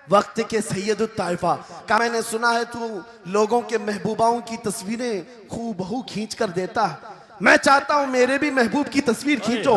वक्त के सैयदुत ताइफा का मैंने सुना है तू लोगों के महबूबाओं की तस्वीरें खूबहू खींच कर देता है, मैं चाहता हूं मेरे भी महबूब की तस्वीर खींचो।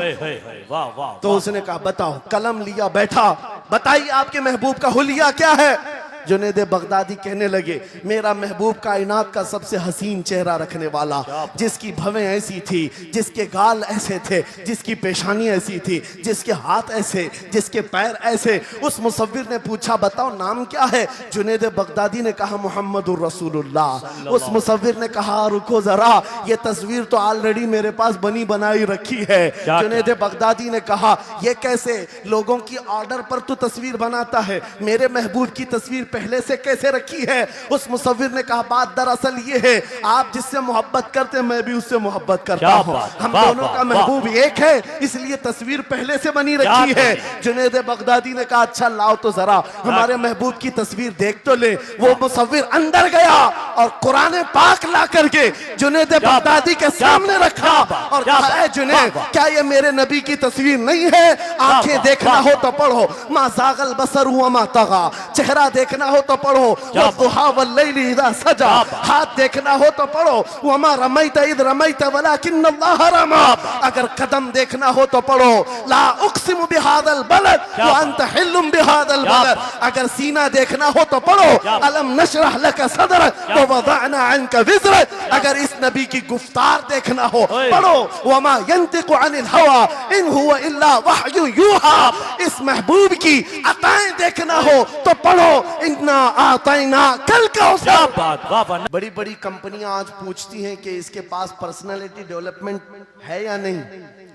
वाह वाह। तो उसने कहा बताओ, कलम लिया बैठा, बताइए आपके महबूब का हुलिया क्या है। जुनैद बगदादी कहने लगे, मेरा महबूब कायनात का सबसे हसीन चेहरा रखने वाला, जिसकी भवें ऐसी थी, जिसके गाल ऐसे थे, जिसकी पेशानी ऐसी थी, जिसके हाथ ऐसे, जिसके पैर ऐसे। उस मुसव्विर ने पूछा बताओ नाम क्या है। जुनैद बगदादी ने कहा मुहम्मदुर रसूलुल्लाह। उस मुसव्विर ने कहा रुको जरा, ये तस्वीर तो ऑलरेडी मेरे पास बनी बनाई रखी है। जुनैद बगदादी ने कहा ये कैसे, लोगों की ऑर्डर पर तू तस्वीर बनाता है, मेरे महबूब की तस्वीर पहले से कैसे रखी है। उस मुसव्विर ने कहा बात दरअसल ये है, आप जिससे मोहब्बत करते मैं भी उससे मोहब्बत करता हूँ, हम दोनों का महबूब एक है, इसलिए तस्वीर पहले से बनी रखी है। जुनैद बगदादी ने कहा अच्छा लाओ तो जरा हमारे महबूब की तस्वीर देख तो ले। वो मुसव्विर अंदर गया और कुरान पाक ला करके जुनैद बगदादी के सामने रखा और कहा जुनैद क्या ये मेरे नबी की तस्वीर नहीं है। आंखें देखना हो तो पढ़ो, मा ज़ाग़ल बसर हुआ मा तग़ा, चेहरा देखना हो तो पढ़ो वद्दुहा वल्लैलि इज़ा सजा, हाथ देखना हो तो पढ़ो वमा रमैत इज़ रमैत वलाकिन्नल्लाह रमा, अगर कदम देखना हो तो पढ़ो ला उक़सिमु बिहाज़ल बलद व अंत हिल्लुम बिहाज़ल बलद, अगर सीना देखना हो तो पढ़ो अलम नशरह लका सदरक व वदअना अन्का विज़रक, अगर इस नबी की गुफ्तार देखना हो पढ़ो वमा यंतिकु अनिल हवा इन हुवा इल्ला वह्यु यूहा, इस महबूब की अताएं देखना हो तो पढ़ो इन्ना आतैना कल कौसर। बड़ी बड़ी कंपनियां आज पूछती हैं कि इसके पास पर्सनालिटी डेवलपमेंट है या नहीं।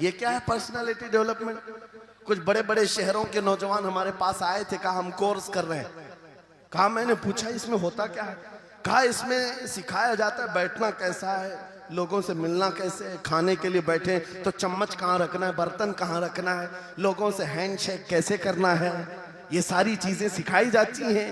ये क्या है पर्सनालिटी डेवलपमेंट। कुछ बड़े बड़े शहरों के नौजवान हमारे पास आए थे, कहा हम कोर्स कर रहे हैं। कहा मैंने पूछा इसमें होता क्या है। कहा इसमें सिखाया जाता है बैठना कैसा है, लोगों से मिलना कैसे है, खाने के लिए बैठे तो चम्मच कहाँ रखना है, बर्तन कहाँ रखना है, लोगों से हैंडशेक कैसे करना है, ये सारी चीजें सिखाई जाती हैं।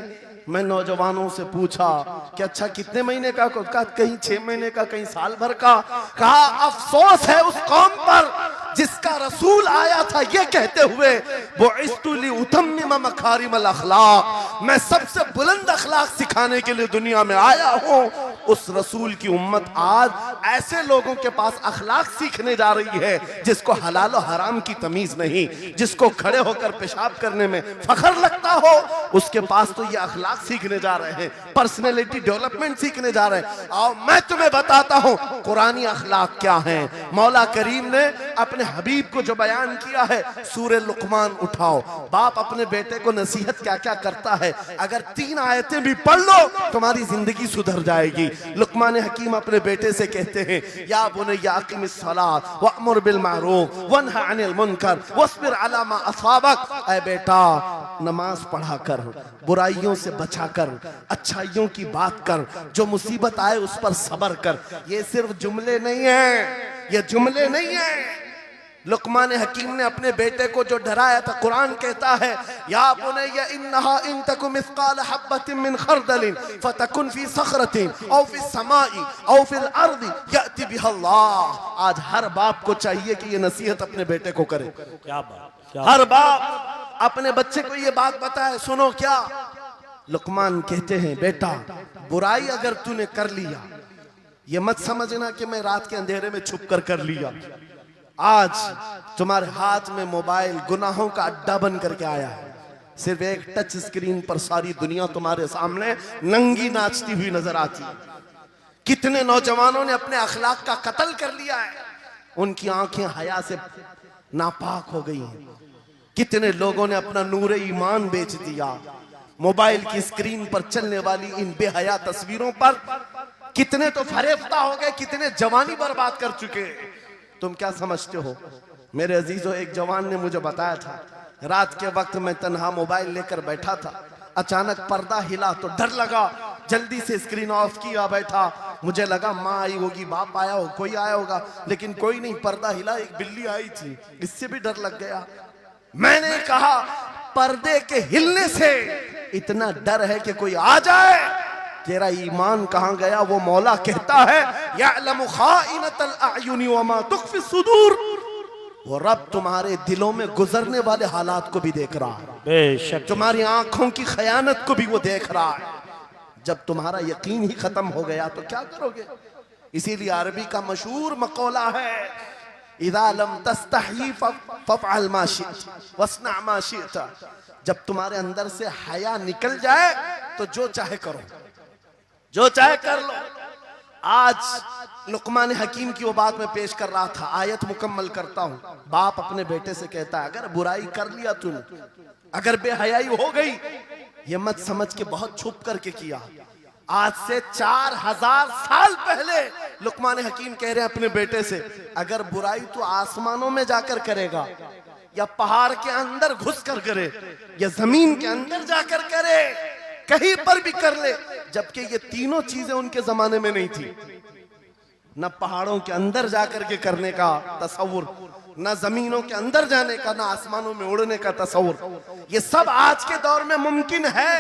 मैं नौजवानों से पूछा कि अच्छा कितने महीने का, कहीं 6 महीने का, कहीं साल भर का। कहा अफसोस है उस कौम पर जिसका रसूल आया था ये कहते हुए बुइस्तु लिउतम्मिम मकारिमल अखलाक, मैं सबसे बुलंद अखलाक सिखाने के लिए दुनिया में आया हूँ। उस रसूल की उम्मत आज ऐसे लोगों के पास अखलाक सीखने जा रही है जिसको हलाल और हराम की तमीज नहीं, जिसको खड़े होकर पेशाब करने में फख्र लगता हो, उसके पास तो ये अखलाक सीखने जा रहे हैं, पर्सनैलिटी डेवलपमेंट सीखने जा रहे हैं। और मैं तुम्हें बताता हूँ कुरानी अखलाक क्या है। मौला करीम ने अपने हबीब को जो बयान किया है, सूरे लुकमान उठाओ, बाप अपने बेटे को नसीहत क्या क्या करता है, अगर 3 आयतें भी पढ़ लो तुम्हारी जिंदगी सुधर जाएगी। लुकमान हकीम अपने बेटे से कहते हैं या बुनय्या अक़िमिस सलात वअमुर बिल मारूफ वन्हा अनिल मुनकर वस्बिर अला मा असाबक, ऐ बेटा नमाज पढ़ा कर, बुराइयों से बचा कर, अच्छाइयों की बात कर, जो मुसीबत आए उस पर सब्र कर। ये सिर्फ जुमले नहीं है, ये जुमले नहीं है। लुकमान हकीम ने अपने बेटे को जो डराया था, कुरान कहता है या बुनय्या इन्नहा इन तकु मिस्काल हब्बतिन मिन खरदलिन फतकुन फी सखरतिन औ फी समाई औ फिल अर्दी याति बिहा अल्लाह। आज हर बाप को चाहिए कि ये नसीहत अपने बेटे को करे। क्या बात, हर बाप अपने बच्चे को ये बात बताए, सुनो क्या। लुकमान कहते हैं बेटा बुराई अगर तूने कर लिया, ये मत समझना कि मैं रात के अंधेरे में छुप कर लिया। आज तुम्हारे हाथ में मोबाइल गुनाहों का अड्डा बन करके आया है। सिर्फ एक टच स्क्रीन पर सारी दुनिया तुम्हारे सामने नंगी नाचती हुई नजर आती है। कितने नौजवानों ने अपने अखलाक का कत्ल कर लिया है, उनकी आंखें हया से नापाक हो गई हैं। कितने लोगों ने अपना नूरे ईमान बेच दिया मोबाइल की स्क्रीन पर चलने वाली इन बेहया तस्वीरों पर। कितने तो फरेफ्ता हो गए, कितने जवानी बर्बाद कर चुके हैं। तुम क्या समझते हो मेरे अजीजों। एक जवान ने मुझे बताया था, रात के वक्त मैं तन्हा मोबाइल लेकर बैठा था, अचानक पर्दा हिला तो डर लगा, जल्दी से स्क्रीन ऑफ किया बैठा। मुझे लगा माँ आई होगी, बाप आया हो, कोई आया होगा, लेकिन कोई नहीं। पर्दा हिला, एक बिल्ली आई थी, इससे भी डर लग गया। मैंने कहा पर्दे के हिलने से इतना डर है कि कोई आ जाए, तेरा ईमान कहां गया। वो मौला कहता है यअलमु खाइनतल अयुनि व मा तुख्फी सुदूर, वो रब तुम्हारे दिलों में गुजरने वाले हालात को भी देख रहा है, बेशक तुम्हारी आंखों की खयानत को भी वो देख रहा है। जब तुम्हारा यकीन ही खत्म हो गया तो क्या करोगे? इसीलिए अरबी का मशहूर मकौला है, इज़ा लम तस्तही फफ़अल मा शिअत वस्ना मा शिअत। जब तुम्हारे अंदर से हया निकल जाए तो जो चाहे करो, जो चाहे कर लो। आज लुकमान हकीम की वो बात मैं पेश कर रहा था, आयत मुकम्मल करता हूं। बाप अपने बेटे से कहता है, अगर बुराई कर लिया तूने, अगर बेहयाई हो गई, ये मत समझ के बहुत छुप करके किया। आज से 4000 साल पहले लुकमान हकीम कह रहे हैं अपने बेटे से, अगर बुराई तो आसमानों में जाकर करेगा, या पहाड़ के अंदर घुस कर करे, या जमीन के अंदर जाकर करे, कहीं पर भी कर ले। जबकि ये तीनों चीजें उनके जमाने में नहीं थी, न पहाड़ों के अंदर जाकर के करने का तसव्वुर, न जमीनों के अंदर जाने का, न आसमानों में उड़ने का तसव्वुर। ये सब आज के दौर में मुमकिन है।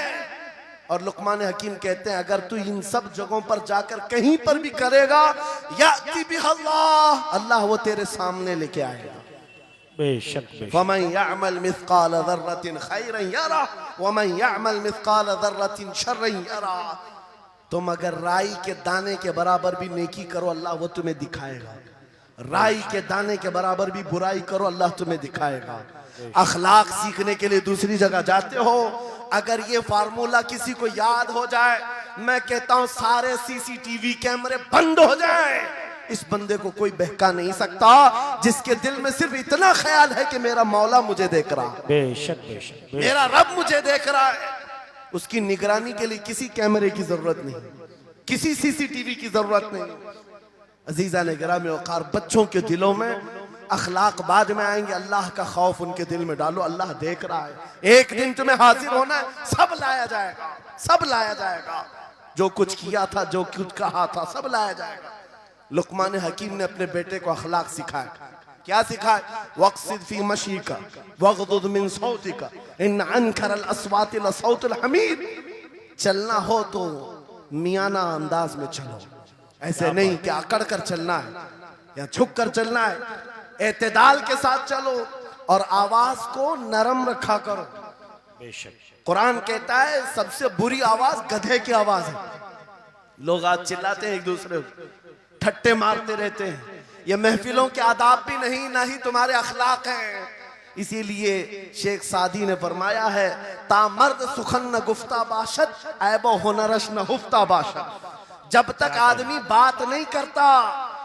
और लुकमान हकीम कहते हैं, अगर तू इन सब जगहों पर जाकर कहीं पर भी करेगा, याती बिहल्लाह, अल्लाह वो तेरे सामने लेके आएगा। बेशक फमन यअमल मिस्काल ज़र्रतिन खैरन यरा वमन यअमल मिस्काल ज़र्रतिन शर्रन यरा। तुम अगर राई के दाने के बराबर भी नेकी करो, अल्लाह वो तुम्हें दिखाएगा। राई के दाने के बराबर भी बुराई करो, अल्लाह तुम्हें दिखाएगा। अखलाक सीखने के लिए दूसरी जगह जाते हो, अगर ये फार्मूला किसी को याद हो जाए, मैं कहता हूं सारे सीसीटीवी कैमरे बंद हो जाए। इस बंदे को कोई बहका नहीं सकता, जिसके दिल में सिर्फ इतना ख्याल है कि मेरा मौला मुझे देख रहा है, बेशक बेशक मेरा रब मुझे देख रहा है। उसकी निगरानी के लिए किसी कैमरे की जरूरत नहीं, किसी सीसीटीवी की जरूरत नहीं। अजीजा ने गिरामी वक़ार, बच्चों के दिलों में अखलाक बाद में आएंगे, अल्लाह का खौफ उनके दिल में डालो। अल्लाह देख रहा है, एक दिन तुम्हें हाजिर होना है, सब लाया जाएगा, सब लाया जाएगा। जो कुछ किया था, जो कुछ कहा था, सब लाया जाएगा। लुकमान हकीम ने अपने बेटे को अखलाक सिखाया। क्या सिखाया? वक़्सिद फी मशीका वग़दुद मिन सौतिका इन अनकरल अस्वाति लसौतुल हमीर। चलना हो तो मियाना अंदाज में चलो, ऐसे नहीं कि अकड़ कर चलना है या झुक कर चलना है। एतदाल के साथ चलो और आवाज को नरम रखा करो। बेशक कुरान कहता है सबसे बुरी आवाज गधे की आवाज है। लोग आज चिल्लाते हैं, एक दूसरे को ठट्टे मारते रहते हैं। ये महफिलों के आदाब भी नहीं, ना ही तुम्हारे अखलाक हैं। इसीलिए शेख सादी ने फरमाया है, तामर्द सुखन न गुफ्ता बाशद ऐबो हुनरश न हुफ्ता बाशद। जब तक आदमी बात नहीं करता,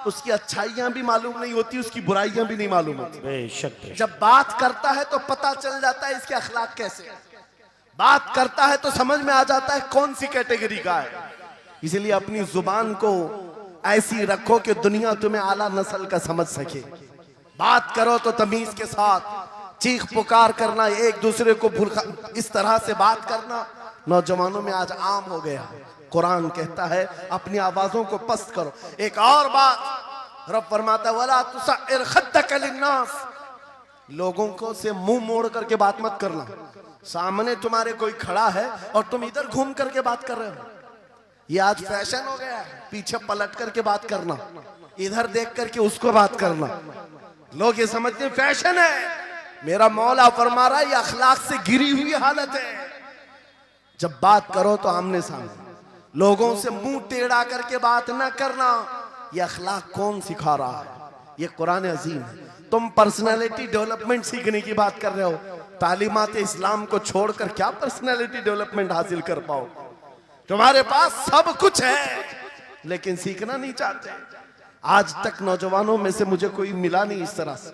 उसकी अच्छाइयां भी मालूम नहीं होती, उसकी बुराइयां भी नहीं मालूम होती। बेशक जब बात करता है तो पता चल जाता है इसके अखलाक कैसे हैं। बात करता है तो समझ में आ जाता है कौन सी कैटेगरी का है। इसलिए अपनी जुबान को ऐसी रखो कि दुनिया तुम्हें आला नस्ल का समझ सके। बात करो तो तमीज के साथ, चीख पुकार करना, एक दूसरे को इस तरह से बात करना नौजवानों में आज आम हो गया। कुरान कहता है अपनी आवाजों को पस्त करो। एक और बात रब फरमाता है, वला तुसइर खद्दक लिन्नास, लोगों को से मुंह मोड़ करके बात मत करना। सामने तुम्हारे कोई खड़ा है और तुम इधर घूम करके बात कर रहे हो। ये आज फैशन हो गया है, पीछे पलट करके बात करना, इधर देख करके उसको बात करना। लोग ये समझते हैं फैशन है। मेरा मौला फरमा रहा है ये अखलाक से गिरी हुई हालत है। जब बात करो तो आमने सामने, लोगों से मुंह टेढ़ा करके बात ना करना। ये अखलाक कौन सिखा रहा है? ये कुरान अजीम है। तुम पर्सनालिटी डेवलपमेंट सीखने की बात कर रहे हो, तालीमात इस्लाम को छोड़कर क्या पर्सनालिटी डेवलपमेंट हासिल कर पाओ? तुम्हारे पास सब कुछ है लेकिन सीखना नहीं चाहते। आज तक नौजवानों में से मुझे कोई मिला नहीं इस तरह से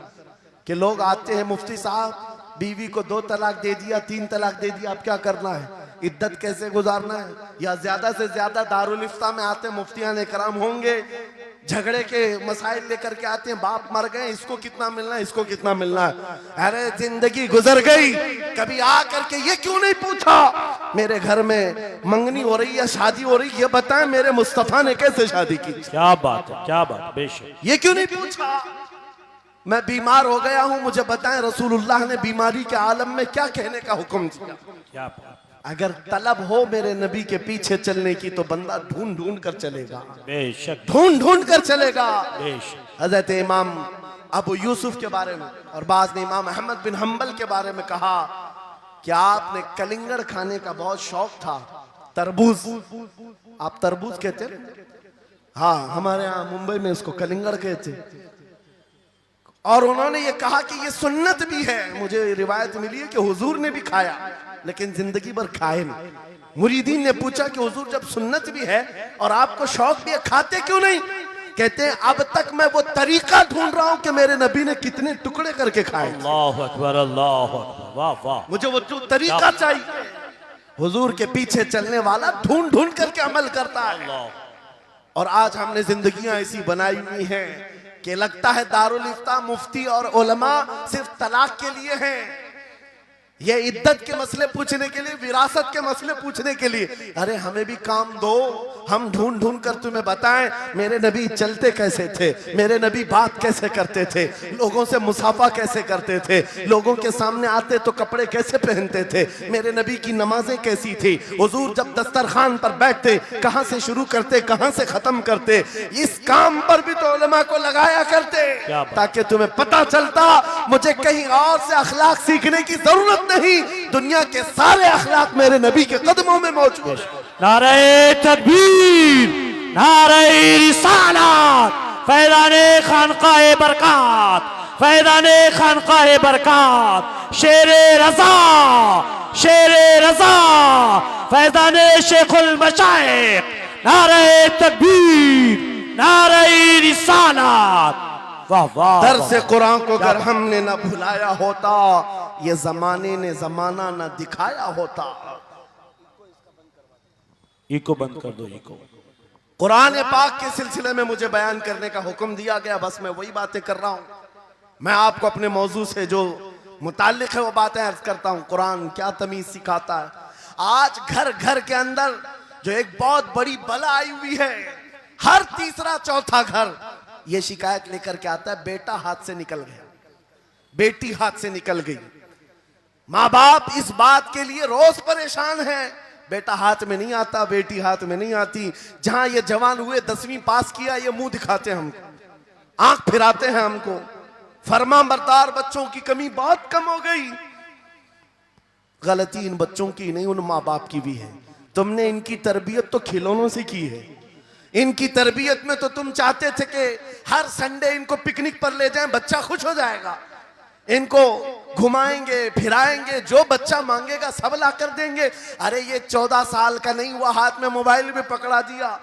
कि लोग आते हैं, मुफ्ती साहब बीवी को 2 तलाक दे दिया, 3 तलाक दे दिया, अब क्या करना है, इद्दत कैसे गुजारना है? या ज्यादा से ज्यादा दारुल इफ्ता में आते हैं, मुफ्तियान इकराम होंगे, झगड़े के मसाइल लेकर के आते हैं, बाप मर गए, इसको कितना मिलना है, इसको कितना मिलना है। अरे जिंदगी गुजर गई, कभी आ करके ये क्यों नहीं पूछा मेरे घर में मंगनी हो रही है, शादी हो रही, ये बताएं मेरे मुस्तफा ने कैसे शादी की? क्या बात है, क्या बात, बेशक। ये क्यों नहीं पूछा? मैं बीमार हो गया हूं, मुझे बताएं रसूलुल्लाह ने बीमारी के आलम में क्या कहने का हुक्म दिया? क्या बात, अगर तलब हो मेरे नबी के पीछे चलने की तो बंदा ढूंढ ढूंढ कर चलेगा, बेशक ढूंढ ढूंढ कर चलेगा। बेशक। हजरत इमाम अबू यूसुफ के बारे में और बाद में इमाम अहमद बिन हम्बल के बारे में कहा कि आपने कलिंगड़ खाने का बहुत शौक था। तरबूज, आप तरबूज कहते हैं? हाँ, हमारे यहाँ मुंबई में इसको कलिंगड़ कहते हैं। और उन्होंने ये कहा कि ये सुन्नत भी है। मुझे रिवायत मिली है कि हुजूर ने भी खाया लेकिन जिंदगी भर खाए नहीं। मुरीदीन ने पूछा कि हुजूर जब सुन्नत भी है और आपको शौक भी है, खाते क्यों नहीं? कहते हैं अब तक मैं वो तरीका ढूंढ रहा हूं कि मेरे नबी ने कितने टुकड़े करके खाए। अल्लाह अकबर, अल्लाह अकबर, वाह वाह। मुझे वो तरीका चाहिए। हुजूर के पीछे चलने वाला ढूंढ ढूंढ करके अमल करता है। और आज हमने जिंदगियां ऐसी बनाई हुई हैं कि लगता है दारुल इफ्ता, मुफ्ती और उलमा सिर्फ तलाक के लिए हैं, ये इद्दत के मसले पूछने के लिए, विरासत के मसले पूछने के लिए। अरे हमें भी काम दो, हम ढूंढ ढूंढ कर तुम्हें बताएं मेरे नबी चलते कैसे थे, मेरे नबी बात कैसे करते थे, लोगों से मुसाफा कैसे करते थे, लोगों के सामने आते तो कपड़े कैसे पहनते थे, मेरे नबी की नमाजें कैसी थी, हुजूर जब दस्तरखान पर बैठते कहां से शुरू करते कहां से खत्म करते। इस काम पर भी तो उलमा को लगाया करते ताकि तुम्हें पता चलता मुझे कहीं और से अखलाक सीखने की जरूरत नहीं, दुनिया के सारे अखलाक मेरे नबी के कदमों में मौजूद है। नारे तकबीर, नारे रिसालत, फैज़ाने खानकाए बरकत, फैज़ाने खानकाए बरकत, शेरे रज़ा, शेरे रज़ा, फैज़ाने शेखुल मशाइख, नारे तकबीर, नारे रिसालत, वाह वाह। दर्स कुरान को अगर हमने न भुलाया होता, ये जमाने ने जमाना न दिखाया होता। इको बंद कर दो, इको। कुरान पाक के सिलसिले में मुझे बयान करने का हुक्म दिया गया, बस मैं वही बातें कर रहा हूं। मैं आपको अपने मौजू से जो मुताल्लिक है वो बातें अर्ज करता हूं। कुरान क्या तमीज सिखाता है। आज घर घर के अंदर जो एक बहुत बड़ी बला आई हुई है, हर तीसरा चौथा घर ये शिकायत लेकर के आता है बेटा हाथ से निकल गया, बेटी हाथ से निकल गई। माँ बाप इस बात के लिए रोज परेशान है, बेटा हाथ में नहीं आता, बेटी हाथ में नहीं आती। जहां ये जवान हुए 10वीं पास किया, ये मुंह दिखाते हैं हमको, आंख फिराते हैं हमको। फरमा बरदार बच्चों की कमी बहुत कम हो गई। गलती इन बच्चों की नहीं, उन माँ बाप की भी है। तुमने इनकी तरबियत तो खिलौनों से की है। इनकी तरबियत में तो तुम चाहते थे कि हर संडे इनको पिकनिक पर ले जाएं, बच्चा खुश हो जाएगा, इनको घुमाएंगे फिराएंगे, जो बच्चा मांगेगा सब ला कर देंगे। अरे ये 14 साल का नहीं हुआ, हाथ में मोबाइल भी पकड़ा दिया,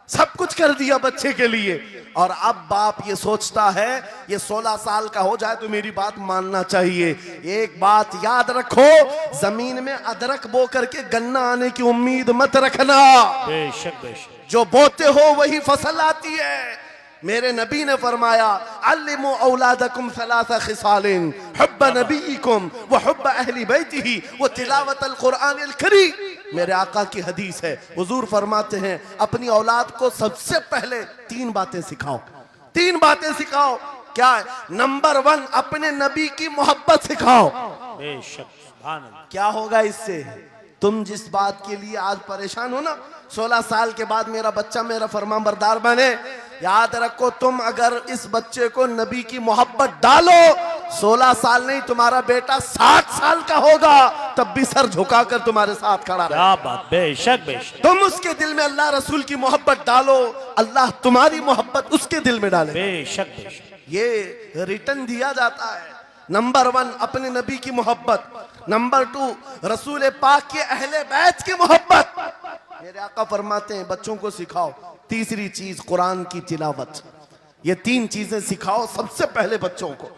सब कुछ कर दिया बच्चे के लिए। और अब बाप ये सोचता है ये 16 साल का हो जाए तो मेरी बात मानना चाहिए। एक बात याद रखो, जमीन में अदरक बो करके गन्ना आने की उम्मीद मत रखना। बेशक बेशक, जो बोते हो वही फसल आती है। मेरे नबी ने फरमाया अल्लिमु औलादकुम सलासा खिसालिन हुब्ब नबीकुम व हुब्ब अहली बैतिही व तिलावतल कुरानिल करीम। मेरे आका की हदीस है, हुजूर फरमाते हैं अपनी औलाद को सबसे पहले 3 बातें सिखाओ। 3 बातें सिखाओ। क्या है? नंबर 1 अपने नबी की मोहब्बत सिखाओ। बेशक, सुभान अल्लाह। क्या होगा इससे? तुम जिस बात के लिए आज परेशान हो ना, 16 साल के बाद मेरा बच्चा मेरा फरमाबरदार बने, याद रखो तुम अगर इस बच्चे को नबी की मोहब्बत डालो, 16 साल नहीं तुम्हारा बेटा 60 साल का होगा, तब भी सर झुकाकर तुम्हारे साथ खड़ा रहे। क्या बात, बेशक बेशक। तुम उसके दिल में अल्लाह रसूल की मोहब्बत डालो, अल्लाह तुम्हारी मोहब्बत उसके दिल में डाले। बेशक बेशक, ये रिटर्न दिया जाता है। नंबर 1 अपने नबी की मोहब्बत, नंबर 2 रसूल पाक के अहले बैत की मोहब्बत। मेरे आका फरमाते हैं बच्चों को सिखाओ। तीसरी चीज कुरान की तिलावत। ये 3 चीजें सिखाओ सबसे पहले बच्चों को।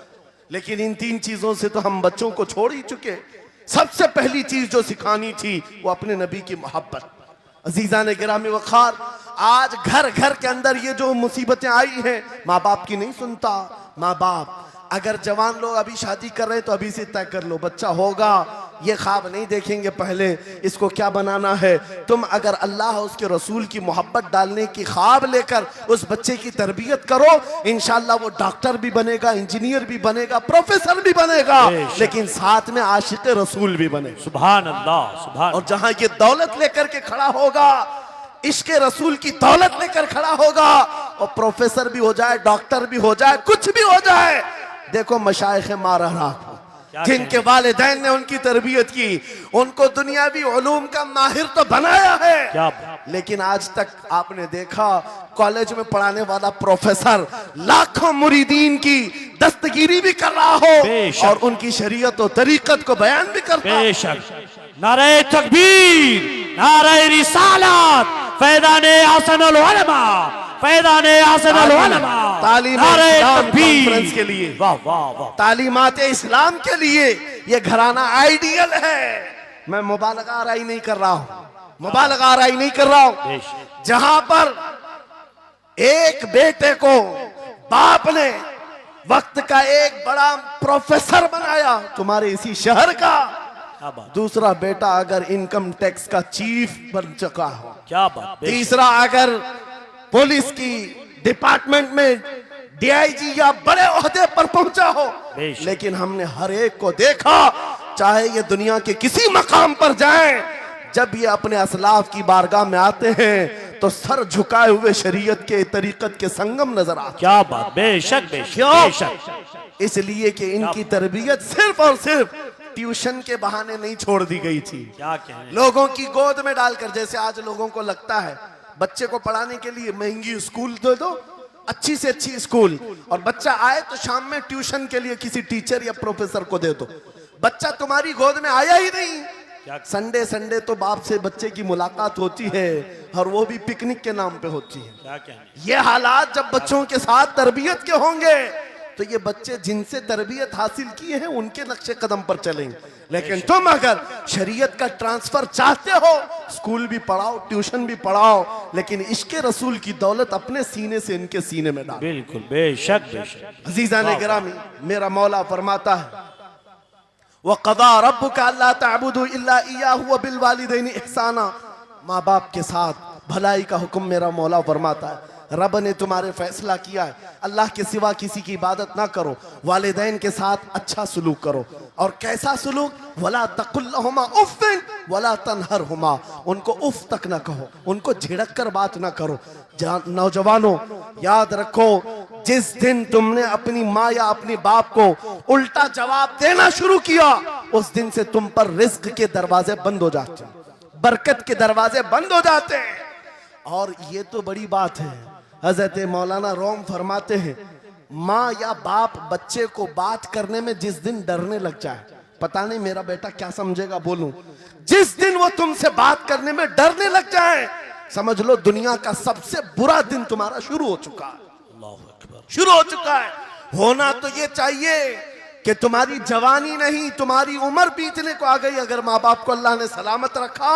लेकिन इन 3 चीजों से तो हम बच्चों को छोड़ ही चुके। सबसे पहली चीज जो सिखानी थी वो अपने नबी की मोहब्बत। अजीजा ने गिरामी वखार, आज घर घर के अंदर ये जो मुसीबतें आई हैं, माँ बाप की नहीं सुनता। माँ बाप अगर जवान लोग अभी शादी कर रहे हैं तो अभी से तय कर लो, बच्चा होगा, ये ख्वाब नहीं देखेंगे पहले इसको क्या बनाना है। तुम अगर अल्लाह उसके रसूल की मोहब्बत डालने की ख्वाब लेकर उस बच्चे की तरबियत करो, इंशाल्लाह वो डॉक्टर भी बनेगा, इंजीनियर भी बनेगा, प्रोफेसर भी बनेगा, लेकिन साथ में आशिक रसूल भी बनेगा। सुभान अल्लाह, सुभान। और जहां ये दौलत लेकर के खड़ा होगा, इश्क़ रसूल की दौलत लेकर खड़ा होगा, और प्रोफेसर भी हो जाए, डॉक्टर भी हो जाए, कुछ भी हो जाए, देखो मशाइख मारहरा को, क्या जिनके वालिदैन ने उनकी तरबियत की, उनको दुनियावी उलूम का माहिर तो बनाया है, क्या बात। लेकिन आज तक आपने देखा कॉलेज में पढ़ाने वाला प्रोफेसर लाखों मुरीदीन की दस्तगीरी भी कर रहा हो बेशक। और उनकी शरीयत और तरीकत को बयान भी करता हो। बेशक। नारे तकबीर, नारे रिसालत, फैज़ाने हसनुल उलमा, फैज़ाने हसनुल उलमा, तालीम नारे इस्लाम तकबीर। कॉन्फ्रेंस के लिए, वाह वाह वाह। तालीमात इस्लाम के लिए ये घराना आइडियल है। मैं मुबालगा आराई नहीं कर रहा हूं, मुबालगा आराई नहीं कर रहा हूं। बेशक। जहां पर एक बेटे को बाप ने वक्त का एक बड़ा प्रोफेसर बनाया तुम्हारे इसी शहर का, क्या बात, दूसरा बेटा अगर इनकम टैक्स का चीफ बन चुका हो, क्या बात। बेशक। तीसरा अगर पुलिस की डिपार्टमेंट में डीआईजी या बड़े ओहदे पर पहुंचा हो, बेशक। लेकिन हमने हर एक को देखा, चाहे ये दुनिया के किसी मकाम पर जाएं, जब ये अपने असलाफ की बारगाह में आते हैं तो सर झुकाए हुए शरीयत के तरीकत के संगम नजर आते। क्या बात। बेशक बेशक क्यों? बेशक। इसलिए कि इनकी तरबियत सिर्फ और सिर्फ ट्यूशन के बहाने नहीं छोड़ दी गई थी, क्या कहने। लोगों की गोद में डालकर। जैसे आज लोगों को लगता है बच्चे को पढ़ाने के लिए महंगी स्कूल दे दो, अच्छी से अच्छी स्कूल, और बच्चा आए तो शाम में ट्यूशन के लिए किसी टीचर या प्रोफेसर को दे दो। बच्चा तुम्हारी गोद में आया ही नहीं। संडे संडे तो बाप से बच्चे की मुलाकात होती है, और वो भी पिकनिक के नाम पे होती है। क्या कहने। ये हालात जब बच्चों के साथ तरबियत के होंगे तो ये बच्चे जिनसे तरबियत हासिल किए हैं उनके नक्शे कदम पर चलेंगे। लेकिन तुम अगर शरीयत का ट्रांसफर चाहते हो, स्कूल भी पढ़ाओ, ट्यूशन भी पढ़ाओ, लेकिन इश्क रसूल की दौलत अपने सीने से इनके सीने में डालो। बिल्कुल बेशक बेशक। अजीजा ने गिरामी, मेरा मौला फरमाता है वक़ज़ा रब्बुका अल्ला तअबुदू इल्ला इय्याहु व बिल वालिदैनि इहसाना। माँ बाप के साथ भलाई का हुक्म मेरा मौला फरमाता है। रब ने तुम्हारे फैसला किया है अल्लाह के सिवा किसी की इबादत ना करो, वालिदैन के साथ अच्छा सलूक करो। और कैसा सलूक? वला तकुल्लहुमा उफ़्फ़िन वला तनहरहुमा, उनको उफ तक ना कहो, उनको झिड़क कर बात ना करो। नौजवानों याद रखो, जिस दिन तुमने अपनी माँ या अपनी बाप को उल्टा जवाब देना शुरू किया, उस दिन से तुम पर रिज्क के दरवाजे बंद हो जाते हैं, बरकत के दरवाजे बंद हो जाते हैं। और ये तो बड़ी बात है, हजरत मौलाना रोम फरमाते हैं, माँ या बाप बच्चे को बात करने में जिस दिन डरने लग जाए, पता नहीं मेरा बेटा क्या समझेगा बोलूं, जिस दिन वो तुमसे बात करने में डरने लग जाए, समझ लो दुनिया का सबसे बुरा दिन तुम्हारा शुरू हो चुका है, शुरू हो चुका है। होना तो ये चाहिए कि तुम्हारी जवानी नहीं, तुम्हारी उम्र बीतने को आ गई, अगर माँ बाप को अल्लाह ने सलामत रखा,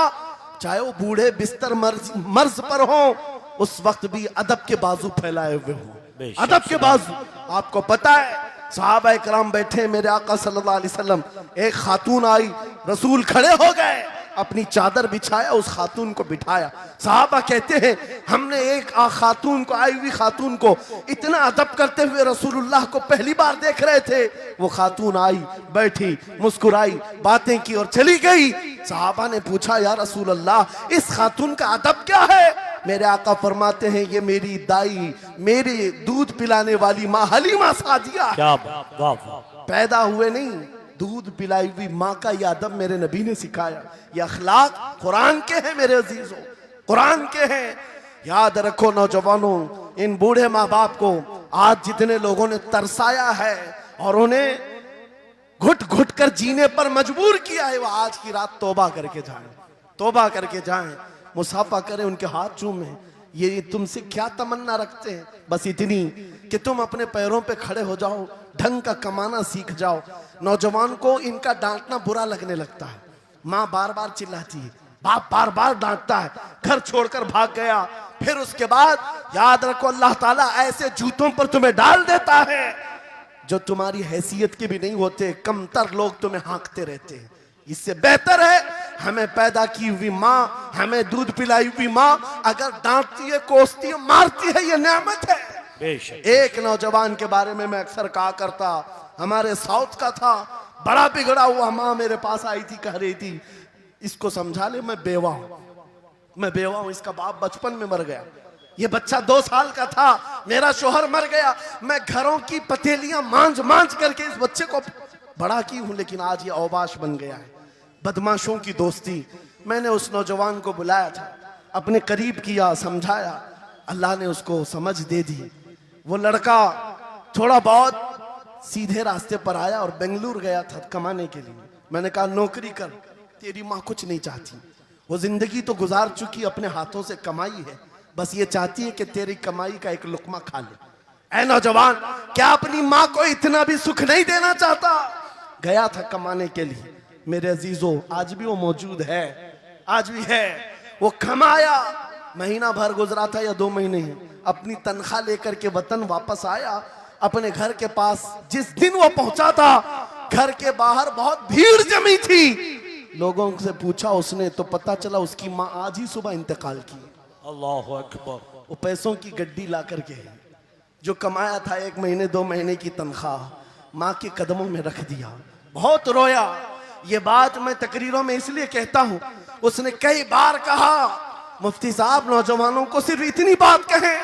चाहे वो बूढ़े बिस्तर मर्ज पर हो, उस वक्त भी अदब के बाजू फैलाए हुए हो, अदब के बाजू। आपको पता है सहाबा इकराम बैठे, मेरे आका सल्लल्लाहु अलैहि वसल्लम, एक खातून आई, रसूल खड़े हो गए, अपनी चादर बिछाया, उस खातून को बिठाया। सहाबा कहते हैं हमने एक खातून को, आई हुई खातून को इतना अदब करते हुए रसूलुल्लाह को पहली बार देख रहे थे। वो खातून आई, बैठी, मुस्कुराई, बातें की और चली गई। सहाबा ने पूछा या रसूलल्लाह, इस खातून का अदब क्या है? मेरे आका फरमाते हैं ये मेरी दाई, मेरी दूध पिलाने वाली माँ हलीमा सादिया। क्या बात, वाह वाह। पैदा हुए नहीं, दूध पिलाई हुई माँ का यह अदब मेरे नबी ने सिखाया। ये अखलाक कुरान के हैं मेरे अजीजों, कुरान के हैं। याद रखो नौजवानों, इन बूढ़े माँ बाप को आज जितने लोगों ने तरसाया है और उन्हें घुट घुट कर जीने पर मजबूर किया है, वो आज की रात तौबा करके जाएं, तौबा करके जाएं, मुसाफा करें, उनके हाथ चूमें। ये तुमसे क्या तमन्ना रखते हैं? बस इतनी कि तुम अपने पैरों पे खड़े हो जाओ, ढंग का कमाना सीख जाओ। नौजवान को इनका डांटना बुरा लगने लगता है, माँ बार बार चिल्लाती है, बाप बार बार डांटता है, घर छोड़कर भाग गया, फिर उसके बाद याद रखो अल्लाह ताला ऐसे जूतों पर तुम्हें डाल देता है जो तुम्हारी हैसियत के भी नहीं होते, कमतर लोग तुम्हें हाँकते रहते हैं। इससे बेहतर है हमें पैदा की हुई माँ, हमें दूध पिलाई हुई माँ अगर डांटती है, कोसती है, मारती है, ये नेमत है। एक नौजवान के बारे में मैं अक्सर कहा करता, हमारे साउथ का था, बड़ा बिगड़ा हुआ, माँ मेरे पास आई थी, कह रही थी इसको समझा ले, मैं बेवा हूं, मैं बेवा हूं, इसका बाप बचपन में मर गया, ये बच्चा 2 साल का था, मेरा शोहर मर गया, मैं घरों की पतेलियां मांझ मांझ करके इस बच्चे को बड़ा की हूं, लेकिन आज ये औबाश बन गया है। बदमाशों की दोस्ती। मैंने उस नौजवान को बुलाया था, अपने करीब किया, समझाया, अल्लाह ने उसको समझ दे दी। वो लड़का थोड़ा बहुत सीधे रास्ते पर आया और बेंगलुरु गया था कमाने के लिए। मैंने कहा नौकरी कर, तेरी माँ कुछ नहीं चाहती, वो जिंदगी तो गुजार चुकी, अपने हाथों से कमाई है, बस ये चाहती है कि तेरी कमाई का एक लुकमा खा ले। ऐ नौजवान, क्या अपनी माँ को इतना भी सुख नहीं देना चाहता? गया था कमाने के लिए। मेरे अजीजों, आज भी वो मौजूद है, आज भी है। वो कमाया, महीना भर गुजरा था या 2 महीने ही, अपनी तनख्वाह लेकर के वतन वापस आया। अपने घर के पास जिस दिन वो पहुंचा था, घर के बाहर बहुत भीड़ जमी थी। लोगों से पूछा उसने तो पता चला उसकी माँ आज ही सुबह इंतकाल की। अल्लाहु अकबर। वो पैसों की गड्डी ला करके, जो कमाया था 1 महीने 2 महीने की तनख्वाह, माँ के कदमों में रख दिया। बहुत रोया। ये बात मैं तकरीरों में इसलिए कहता हूँ, उसने कई बार कहा, मुफ्ती साहब नौजवानों को सिर्फ इतनी बात कहें,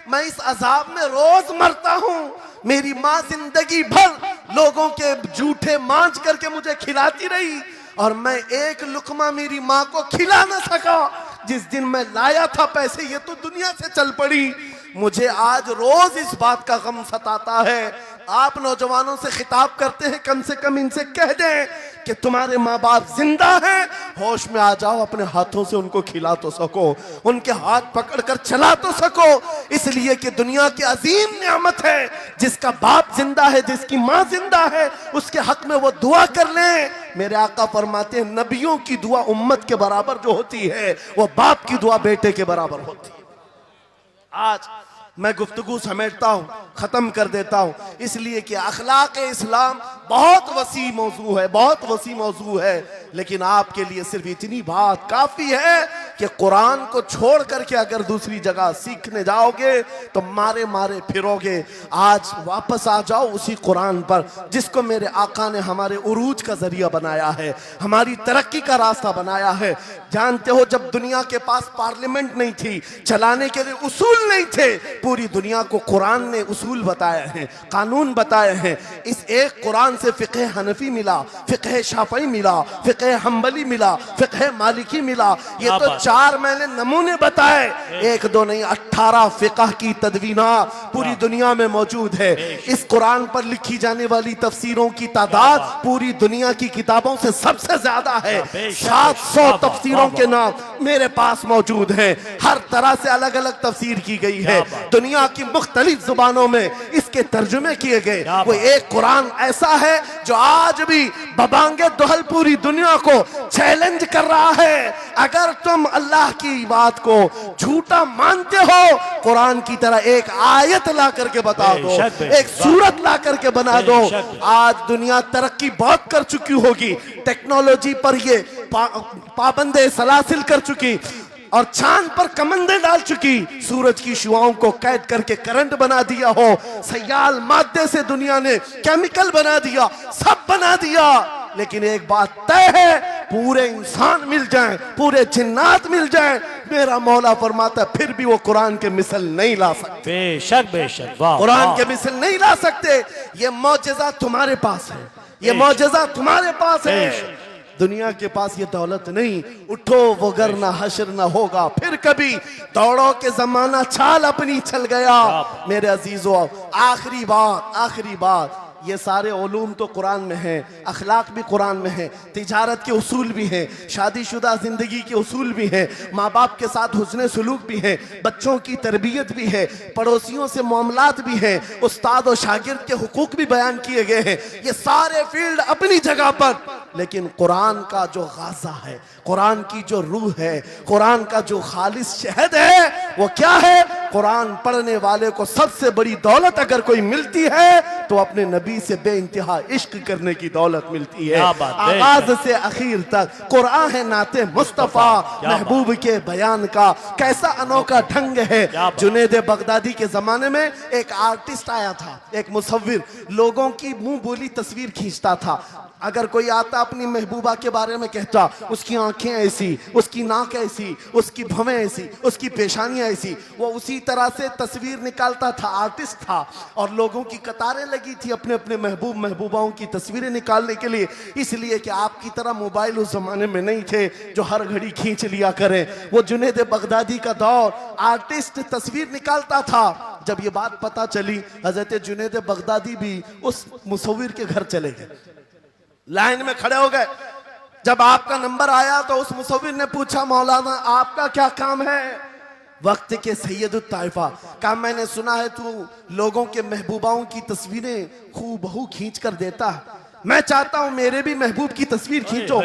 मैं इस अजाब में रोज मरता हूँ। मेरी माँ जिंदगी भर लोगों के जूठे मांझ करके मुझे खिलाती रही और मैं एक लुकमा मेरी माँ को खिला ना सका। जिस दिन मैं लाया था पैसे, ये तो दुनिया से चल पड़ी। मुझे आज रोज इस बात का गम सताता है। आप नौजवानों से खिताब करते हैं, कम से कम इनसे कह दें कि तुम्हारे माँ बाप जिंदा हैं, होश में आ जाओ, अपने हाथों से उनको खिला तो सको, उनके हाथ पकड़कर चला तो सको। इसलिए कि दुनिया की अजीम नियामत है, जिसका बाप जिंदा है, जिसकी माँ जिंदा है, उसके हक में वो दुआ कर लें। मेरे आका फरमाते हैं, नबियों की दुआ उम्मत के बराबर जो होती है, वो बाप की दुआ बेटे के बराबर होती है। आज मैं गुफ्तगू समेटता हूँ, ख़त्म कर देता हूँ, इसलिए कि अखलाक इस्लाम बहुत वसी मौजू है, बहुत वसी मौजू है। लेकिन आपके लिए सिर्फ इतनी बात काफ़ी है कि कुरान को छोड़ करके अगर दूसरी जगह सीखने जाओगे तो मारे मारे फिरोगे। आज वापस आ जाओ उसी कुरान पर जिसको मेरे आका ने हमारे उरूज का जरिया बनाया है, हमारी तरक्की का रास्ता बनाया है। जानते हो, जब दुनिया के पास पार्लियामेंट नहीं थी, चलाने के लिए उसूल नहीं थे, पूरी दुनिया को कुरान ने उसूल बताए हैं, कानून बताए हैं। इस एक कुरान से फ़िक़्ह हनफी मिला, फ़िक़्ह शाफ़ई मिला, फ़िक़्ह हम्बली मिला, फ़िक़्ह मालिकी मिला। ये तो 4 मैंने नमूने बताए, 1 2 नहीं, 18 फ़िक़्ह की तदवीना पूरी दुनिया में मौजूद है। इस कुरान पर लिखी जाने वाली तफसीरों की तादाद पूरी दुनिया की किताबों से सबसे ज्यादा है। 700 तफसीरों के नाम मेरे पास मौजूद हैं। हर तरह से अलग अलग तफसीर की गई है, दुनिया की मुख्तलिफ जुबानों में इसके तर्जुमे किए गए। वो एक कुरान ऐसा है जो आज भी बबांगे दुहल पूरी दुनिया को चैलेंज कर रहा है। अगर तुम अल्लाह की बात को झूठा मानते हो, कुरान की तरह एक आयत ला करके बता दो, एक सूरत ला करके बना दो। आज दुनिया तरक्की बहुत कर चुकी होगी, टेक्नोलॉजी पर ये पाबंदे सलासिल कर चुकी और चांद पर कमंदे डाल चुकी, सूरज की शुआओं को कैद करके करंट बना दिया हो, सयाल मादे से दुनिया ने केमिकल बना दिया, सब बना दिया। लेकिन एक बात तय है, पूरे इंसान मिल जाएं, पूरे जिन्नात मिल जाएं, मेरा मौला फरमाता फिर भी वो कुरान के मिसल नहीं ला सकते। बेशक बेशक, वाह, कुरान के मिसल नहीं ला सकते। ये मौजज़ा तुम्हारे पास है, ये मौजज़ा तुम्हारे पास है। दुनिया के पास ये दौलत नहीं। उठो वगरना हश्र न होगा फिर कभी, दौड़ो के जमाना चाल अपनी चल गया। मेरे अजीजों, आखिरी बात, ये सारे उलूम तो कुरान में हैं, अखलाक भी कुरान में है, तिजारत के उसूल भी हैं, शादीशुदा ज़िंदगी के उसूल भी हैं, माँ बाप के साथ हुस्न सलूक भी है, बच्चों की तरबियत भी है, पड़ोसियों से मामलात भी हैं, उस्ताद और शागिर्द के हुकूक भी बयान किए गए हैं। ये सारे फील्ड अपनी जगह पर, लेकिन कुरान का जो गाज़ा है, कुरान की जो रूह है, कुरान का जो खालिस शहद है, वो क्या है? कुरान पढ़ने वाले को सबसे बड़ी दौलत अगर कोई मिलती है तो अपने नबी से बेइंतहा इश्क करने की दौलत मिलती है। आगाज से आखिर तक कुरान है नाते मुस्तफा, महबूब के बयान का कैसा अनोखा ढंग है। जुनैद बगदादी के जमाने में एक आर्टिस्ट आया था, एक मुसव्विर, लोगों की मुंह बोली तस्वीर खींचता था। अगर कोई आता अपनी महबूबा के बारे में कहता उसकी आंखें ऐसी, उसकी नाक ऐसी, उसकी भवें ऐसी, उसकी पेशानियां ऐसी, वो उसी तरह से तस्वीर निकालता था, आर्टिस्ट था। और लोगों की कतारें लगी थी अपने अपने महबूब महबूबाओं की तस्वीरें निकालने के लिए, इसलिए कि आपकी तरह मोबाइल उस जमाने में नहीं थे जो हर घड़ी खींच लिया करें। वो जुनैद बगदादी का दौर, आर्टिस्ट तस्वीर निकालता था। जब ये बात पता चली, हजरत जुनैद बगदादी भी उस मुसव्विर के घर चले गए, लाइन में खड़े हो गए। जब आपका नंबर आया तो उस मुसव्विर ने पूछा, मौलाना आपका क्या काम है? वक्त के सैयद ताइफा का मैंने सुना है तू लोगों के महबूबाओं की तस्वीरें खूबहू खींच कर देता है, मैं चाहता हूं मेरे भी महबूब की तस्वीर खींचो।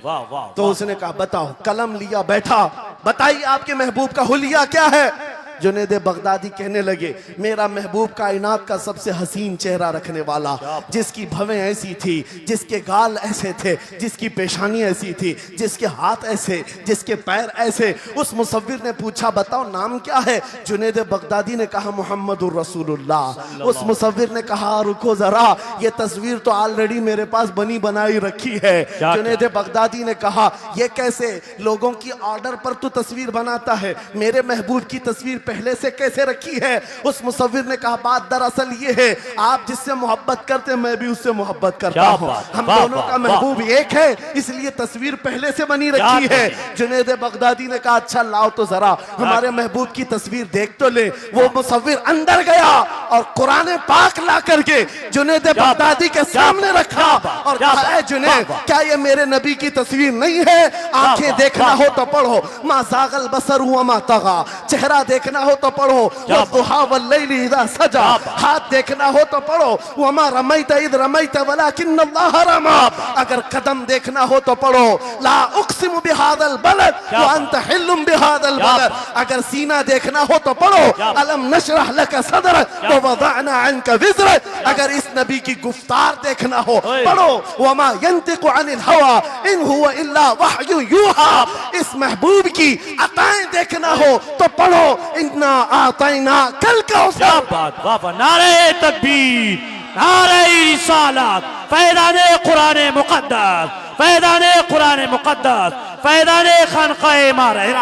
वाह वाह। तो उसने कहा बताओ, कलम लिया बैठा, बताइए आपके महबूब का हुलिया क्या है? जुनैद बगदादी कहने लगे, मेरा महबूब कायनात का सबसे हसीन चेहरा रखने वाला, जिसकी भवें ऐसी थी, जिसके गाल ऐसे थे, जिसकी पेशानी ऐसी थी, जिसके हाथ ऐसे, जिसके पैर ऐसे। उस मुसव्विर ने पूछा बताओ नाम क्या है? जुनैद बगदादी ने कहा मोहम्मदुर रसूलुल्लाह। उस मुसव्विर ने कहा रुको जरा, ये तस्वीर तो ऑलरेडी मेरे पास बनी बनाई रखी है। जुनैद बगदादी ने कहा ये कैसे? लोगों की ऑर्डर पर तू तस्वीर बनाता है, मेरे महबूब की तस्वीर पहले से कैसे रखी है? उस मुसव्विर ने कहा बात दरअसल ये है, आप जिससे मोहब्बत करते हैं मैं भी उससे मोहब्बत करता हूं, हम दोनों का महबूब एक है, इसलिए तस्वीर पहले से बनी रखी है। जुनैद बगदादी ने कहा अच्छा लाओ तो जरा हमारे महबूब की तस्वीर देख तो ले। वो मुसव्विर अंदर गया और कुरान पाक ला करके जुनैद बगदादी के सामने रखा और कहा ऐ जुनैद, क्या ये मेरे नबी की तस्वीर नहीं है? आंखें देखना हो तो पढ़ो, मा ज़ागल बसर हुआ मा तगा, चेहरा देखना हो तो पढ़ो, वद्दुहा वल्लैलि इज़ा सजा, हाथ देखना हो तो पढ़ो, वमा रमैत इज़ रमैत वलाकिन्नल्लाह रमा, अगर कदम देखना हो तो पढ़ो, ला उक़सिमु बिहादल बलद व अंत हिल्लुम बिहादल बलद, अगर सीना देखना हो तो पढ़ो, अलम नशरह लका सदरक व वदअना अन्का विज़रक, अगर इस नबी की गुफ्तार देखना हो पढ़ो, वमा यंतिकु अनिल हवा इन हुवा इल्ला वहयु यूहा, इस महबूब की अताएं देखना हो तो पढ़ो, इन्ना आतैना कल कौसर। बात बाबा, नारे तकबीर, नारे रिसालत, फैज़ाने कुरान मुक़द्दस, फैज़ाने कुरान मुक़द्दस, फैज़ाने खानक़ाह माहिरा,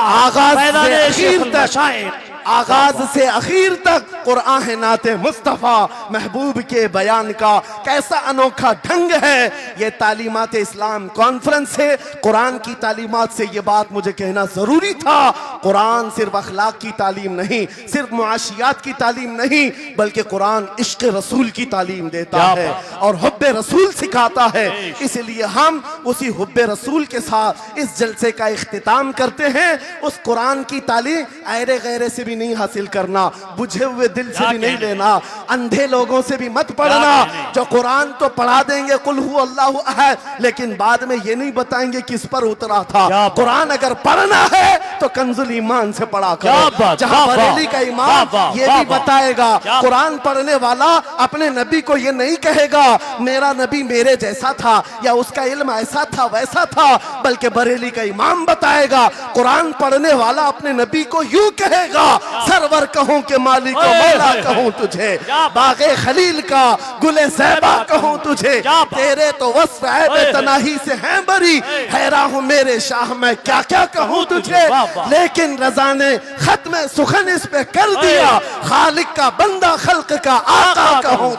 आगाज से आखिर तक कुरान है नाते मुस्तफ़ा, महबूब के बयान का कैसा अनोखा ढंग है। ये तालीमात इस्लाम कॉन्फ्रेंस है, कुरान की तालीमात से ये बात मुझे कहना जरूरी था। कुरान सिर्फ अखलाक की तालीम नहीं, सिर्फ मुआशियात की तालीम नहीं, बल्कि कुरान इश्क रसूल की तालीम देता है और हुब्बे रसूल सिखाता है। इसलिए हम उसी हुब्बे रसूल के साथ इस जलसे का इख्तिताम करते हैं। उस कुरान की तालीम ऐरे गैरे से भी नहीं हासिल करना, बुझे हुए दिल से भी नहीं लेना, अंधे लोगों से भी मत पढ़ना जो कुरान तो पढ़ा देंगे कुल हु अल्लाहु अहद, लेकिन बाद में ये नहीं बताएंगे किस पर उतरा था। कुरान अगर पढ़ना है तो कंजुल ईमान से पढ़ा करो, जहां बरेली का इमाम ये भी बताएगा कुरान पढ़ने वाला अपने नबी को ये नहीं कहेगा मेरा नबी मेरे जैसा था या उसका इल्म ऐसा था वैसा था, बल्कि बरेली का इमाम बताएगा कुरान पढ़ने वाला अपने नबी को यूं कहेगा सरवर कहूं के मालिक मौला कहूं तुझे, बागे खलील का गुले ज़ैबा कहूं तुझे, तेरे तो वस्फ़ ऐब तनाही से हैं बरी, हैरान हूं मेरे शाह मैं क्या क्या कहूं तुझे। लेकिन रज़ा ने खत्म सुखन इस पे कर दिया, खालिक का बंदा खल्क का आका कहूं।